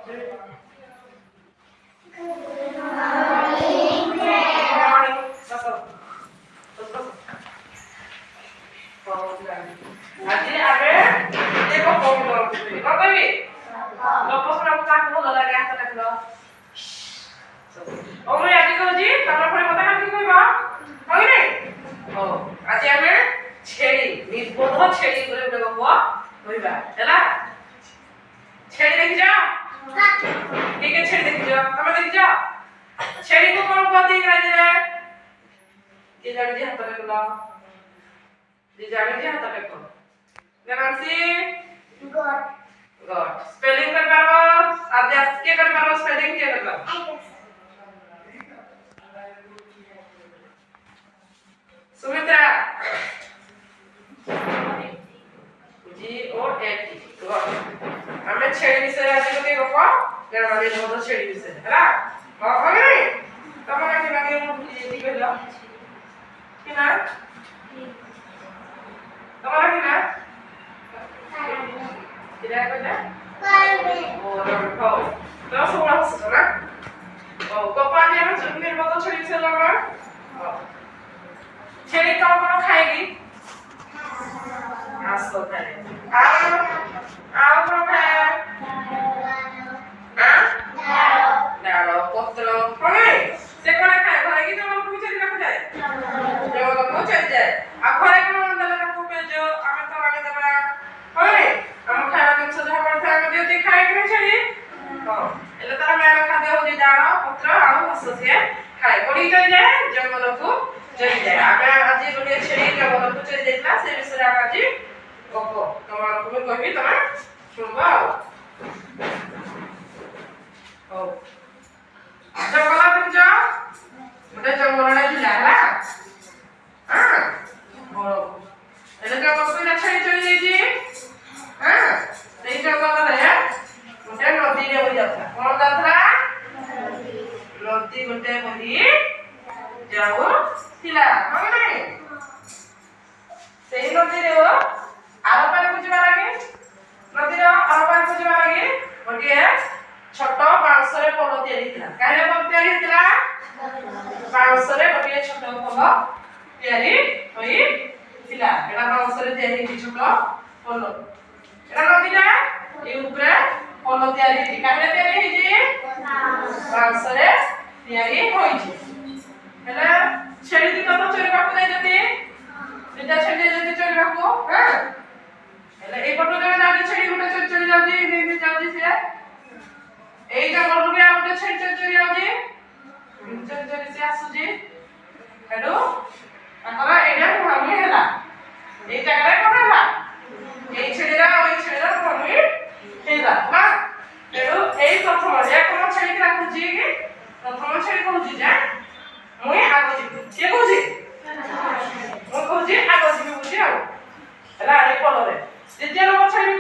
ଆଜି ଆମେ ଏକ କବିତା ପଢ଼ିବି। କଣ କହିବି? ଗପ ଶୁଣିବାକୁ କାହାକୁ ଭଲ ଲାଗେ ହାତ ଡାକିଲ। ମୁଁ ଆଜି କହୁଛି ତମେ ପୁଣି ମତେ କାହିଁକି କହିବ କହିଲେ? ହଉ ଆଜି ଆମେ ଛେଳି ନିର୍ବୋଧ ଛେଳି ଉପରେ ଗୋଟେ ଗପ କହିବା ହେଲା। ଛେଳି ଦେଖିଛ? କିଏ କିଏ ଛେଳି ଦେଖିଛ? ତମେ ଦେଖିଛ? ଛେଳିକୁ କଣ କୁହନ୍ତି ଇଂରାଜୀରେ? କିଏ ଜାଣିଛି ହାତ ଡାକିଲ? ଯିଏ ଜାଣିଛି ହାତ ଡାକ। ଜାଣନ୍ତି? ଗଟ୍। ସ୍ପେଲିଂ କରିପାରିବ? ଆଜି କିଏ କରିପାରିବ ସ୍ପେଲିଂ? କିଏ କରିପାରିବ? ସୁମିତ୍ରା। GOAT got. ଆମେ ଛେଳି ବିଷୟରେ ଆଜି ଗୋଟେ ଗପ ଜାଣିବା ନିର୍ବୋଧ ଛେଳି ବିଷୟରେ ହେଲା। କଣ କହିବି? ତମେ କାହିଁକି ଲାଗେ ମୁଁ ଠିକ କହିଲ କି ନା? ତମର କି ନା? କିରା କହିଲା? ହଉ ତ ସବୁ ଆସୁଛ ନା? ହଉ ଗପ ଆଜି ଆମେ ନିର୍ବୋଧ ଛେଳି ବିଷୟରେ ଜାଣିବା। ଛେଳି କଣ କଣ ଖାଏକି? ଘାସ ଖାଏ। ଆଉ କଣ ଖାଏ? ଡାଳ ପତ୍ର କଣ? ସେ କଣ ଖାଏ? ଘରେ କି ଜଙ୍ଗଲକୁ ଚାଲିବାକୁ ଯାଏ? ଜଙ୍ଗଲକୁ ଚାଲିଯାଏ। ଆଉ ଘରେ କଣ ଦେଲେ ତାକୁ ପେଜ ଆମେ ତ ଆଣି ଦେବା କଣ? ଆମ ଖାଇବା ଜିନିଷ ଯାହା ପଡ଼ିଥାଏ ଆମେ ଦିଅନ୍ତି ଖାଏ କି ଛେଳି? ହଁ ହେଲେ ତାର ମେନ ଖାଦ୍ୟ ହଉଛି ଡାଳ ପତ୍ର ଆଉ ଘାସ ସିଏ ଖାଏ। କୋଉଠିକି ଚାଲିଯାଏ? ଜଙ୍ଗଲକୁ ଚାଲିଯାଏ। ଆମେ ଆଜି ଗୋଟେ ଛେଳି ଜଙ୍ଗଲକୁ ଚାଲି ଯାଇଥିଲା ସେ ବିଷୟରେ ଆମେ ଆଜି ଗପ ତମମାନଙ୍କୁ ମୁଁ କହିବି ତମେ ଶୁଣିବ ଆଉ। ହଉ ଜଙ୍ଗଲ ଦେଖିଛ? ଗୋଟେ ଜଙ୍ଗଲରେ ଥିଲା ହେଲା। ହେଲେ ଜଙ୍ଗଲକୁ ଛେଳି ଚଳି ଯାଇଛି। ସେଇ ଜଙ୍ଗଲରେ ଗୋଟେ ନଦୀରେ ବହି ଯାଉଥିଲା। କଣ ଯାଉଥିଲା? ନଦୀ ଗୋଟେ ବହି ଯାଉଥିଲା। ହଁ ନାଇଁ? ସେଇ ନଦୀରେ ଆରପାରିକୁ ଯିବା ଲାଗି ନଦୀର ଆରପାରିକୁ ଯିବା ଲାଗି ଗୋଟିଏ ଛୋଟ ବାଉଁଶରେ ପୋଲ ତିଆରି ହେଇଥିଲା। କାହିଁରେ ପୋଲ ତିଆରି ହେଇଥିଲା? ବାଉଁଶରେ ଗୋଟିଏ ଛୋଟ ପୋଲ ତିଆରି ହୋଇଥିଲା। ଏଟା ବାଉଁଶରେ ତିଆରି ହେଇଛି ଛୋଟ ପୋଲ। ଏଟା ନଦୀଟା ଏ ଉପରେ ପୋଲ ତିଆରି ହେଇଛି। କାହିଁରେ ତିଆରି ହେଇଛି? ବାଉଁଶରେ ତିଆରି ହୋଇଛି। ହେଲେ ଛେଳି ଦିଟା ତ ଚରିବାକୁ ଯାଇଛନ୍ତି। ଦିଟା ଛେଳି ଯାଇଛନ୍ତି ଚରିବାକୁ। ହେଲେ ଏଇପଟୁ ଜଣେ ଯାଉଛି ଛେଳି ଗୋଟେ ଚରି ଯାଉଛି ଏମିତି ଯାଉଛି ସିଏ। ଏଇ ଜଙ୍ଗଲରୁ ବି ଆଉ ଗୋଟେ ଛେଳି ଚରି ଯାଉଛି। ଚରି ସିଏ ଆସୁଛି। ହେଠୁ ତାଙ୍କର ଏଇଟା ମୁହାଁମୁହିଁ ହେଲା। ଏଇ ଜାଗାରେ କଣ ହେଲା? ଏଇ ଛେଳିର ଆଉ ଏଇ ଛେଳିର ମୁହାଁମୁହିଁ ହେଲା ନା? ହେଠୁ ଏଇ ପ୍ରଥମ କଣ ଛେଳିକି ଡାକୁଛି କି? ପ୍ରଥମ ଛେଳି କହୁଛି ଯେ ମୁଁ ଆଗ ଯିବି। କିଏ କହୁଛି? ମୁଁ କହୁଛି ଆଗ ଯିବି ବୁଝି ଆଉ ହେଲା ଏଇ ପୋଲରେ। ଦ୍ୱିତୀୟ ନମ୍ବର ଛେଳି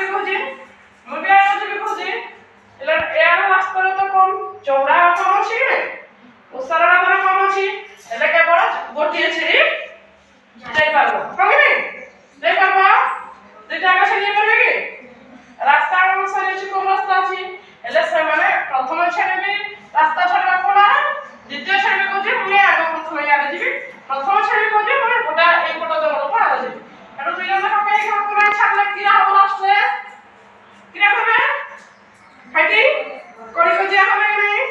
କହୁଛି ମୁଁ ବି ଆଗ ଯିବି କହୁଛି। ହେଲେ ଏହାର ରାସ୍ତାରେ ତ କମ ଚଉଡ଼ା କମ ଅଛି କି ଓସାରଟା କମ ଅଛି। ହେଲେ କେବଳ ଗୋଟିଏ ଛେଳି ଯାଇପାରିବ। କଣ କି ଯାଇପାରିବ? ଦୁଇଟା ଆଗ ଛେଳି ଯାଇପାରିବେ କି? ରାସ୍ତା ଅନୁସାରେ ଅଛି କୋଉ ରାସ୍ତା ଅଛି? ହେଲେ ସେମାନେ ପ୍ରଥମ ଛେଳି ବି ରାସ୍ତା ଛାଡ଼ିବାକୁ ନା ଦ୍ୱିତୀୟ ଛେଳି କହୁଛି ମୁଁ ଆଗ ପ୍ରଥମେ ଇଆଡ଼େ ଯିବି। ପ୍ରଥମ ଛେଳି କହୁଛି ମୁଁ ଏପଟ ଜଙ୍ଗଲକୁ ଆଗ ଯିବି। ଏଠୁ ଦୁଇ ଜଣ ଯାକ କେହି କାହାକୁ ନାହିଁ ଛାଡ଼ିଲେ କିରା ହବ ଲାଷ୍ଟରେ? କିରା କରିବେ? ହାଇଟି କଳିକଜିଆ କଲେ କି ନାହିଁ?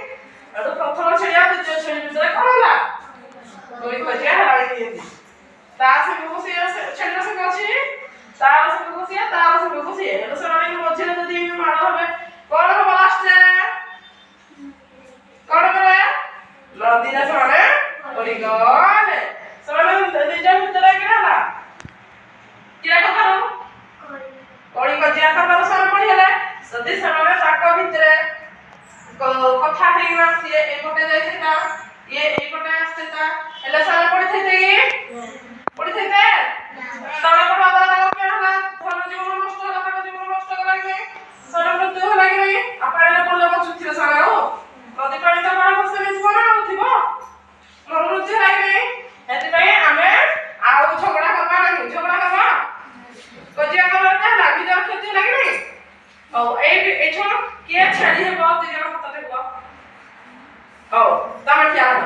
ଏଠୁ ପ୍ରଥମ ଛେଳି ଆଉ ଦ୍ୱିତୀୟ ଛେଳି ଭିତରେ କଣ ହେଲା? କଳିକଜିଆ ହେଲା। ତା ସାଙ୍ଗକୁ ସିଏ ଛେଳିର ସାଙ୍ଗ ଅଛି। ତାର ସାଙ୍ଗକୁ ସିଏ ତାର ସାଙ୍ଗକୁ ସିଏ। ହେଲେ ସେମାନେ ମଝିରେ ଯଦି ମାଡ଼ ହେବେ କଣ ହବ ଲାଷ୍ଟରେ? କଣ କରେ? ନଦୀରେ ସେମାନେ ପଡ଼ିଗଲେ। ସେମାନେ ନିଜ ଭିତରେ କିରା ହେଲା? କିରା କଥାରୁ କଳିକଜିଆ କଥାରୁ ସେମାନେ ପଡ଼ିଗଲେ। ଯଦି ସେମାନେ ତାଙ୍କ ଭିତରେ କଥା ହେଇକିନା ସିଏ ଏଇପଟେ ଯାଇଥିଲା ଇଏ ଏଇପଟେ ଆସିଥିଲା ହେଲେ ସେମାନେ ପଡ଼ିଥାଇତେ କି? ପଡ଼ିଥାଇତେ? ତଳେ ପଡ଼ିବା ଦ୍ୱାରା ତାଙ୍କର କିଏ ହେଲା? ଧନ ଜୀବନ ନଷ୍ଟ ହେଲା। ତାଙ୍କ ଜୀବନ ନଷ୍ଟ ହେଲା କି ନାହିଁ? ସେମାନେ ମୃତ୍ୟୁ ହେଲା କି ନାହିଁ? ଆଉ ପାଣିରେ ପଡ଼ିଲେ ବଞ୍ଚୁଥିବେ ସେମାନେ ଆଉ? ନଦୀ ପାଣି ତ ପାଣି ବସେଇ ଥିବ ନା ଆଉ ଥିବ? ମୃତ୍ୟୁ ହେଲା କି ନାହିଁ? ସେଥିପାଇଁ ଆମେ ଆଉ ଝଗଡ଼ା କରିବା ନାହିଁ। ଝଗଡ଼ା କରିବା କଜିଆ କରିବା ହେଲା ନିଜର କ୍ଷତି ହେଲା କି ନାହିଁ? ହଉ ଏଠୁ କିଏ ଛାଡି ହେବ ଦୁଇ ଜଣ ହାତ ଦେଖ ହଉ ତମେ ଠିଆ ହବ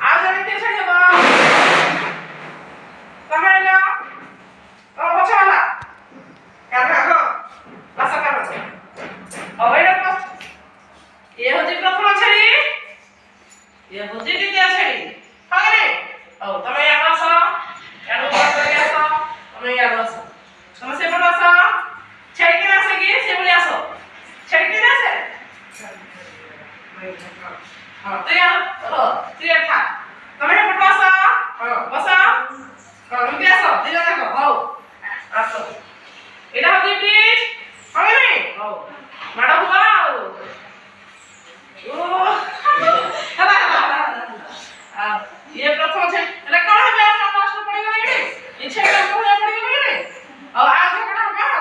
ଆଉ ଜଣେ କିଏ ଛାଡି ହେବ ତମେ ଏଇନା ପଛ ହେଲା କାରଣ ହଁ ଆସ କାରଣ ହଉ ଏଇଟା ଇଏ ହଉଛି ପ୍ରଥମ ଛେଳି ଇଏ ହଉଛି ଦ୍ୱିତୀୟ ଛେଳି ହଁ ରେ ହଉ ତମେ ୟାଡୁ ଆସ ୟାଡୁ କରିକି ଆସ ତମେ ୟାଡୁ ଆସ ତମେ ସେପଟୁ ଆସ ଛେଳିକି ଆସ କି ସେଭଳି ଆସ ଛେଳିକି ଆସେ ହଁ ତୁଇ ତୁଇ ଏଠା ତମେ ସେପଟୁ ଆସ ହଁ ବସ ଏମିତି ଆସ ଦି ଜଣ ଯାକ ହଉ ଆସ ଏଇଟା ହଉଛି ବ୍ରିଜ ହଁ ରେ ହଉ ମାଡ଼ ହୁଅ ଆଉ ये प्रथम छे એટલે કોણ હવે આ માસ્ટર પડી ગયો ને ઈચ્છા તો કોણ પડી ગયો ને હવે આ ઝઘડા હા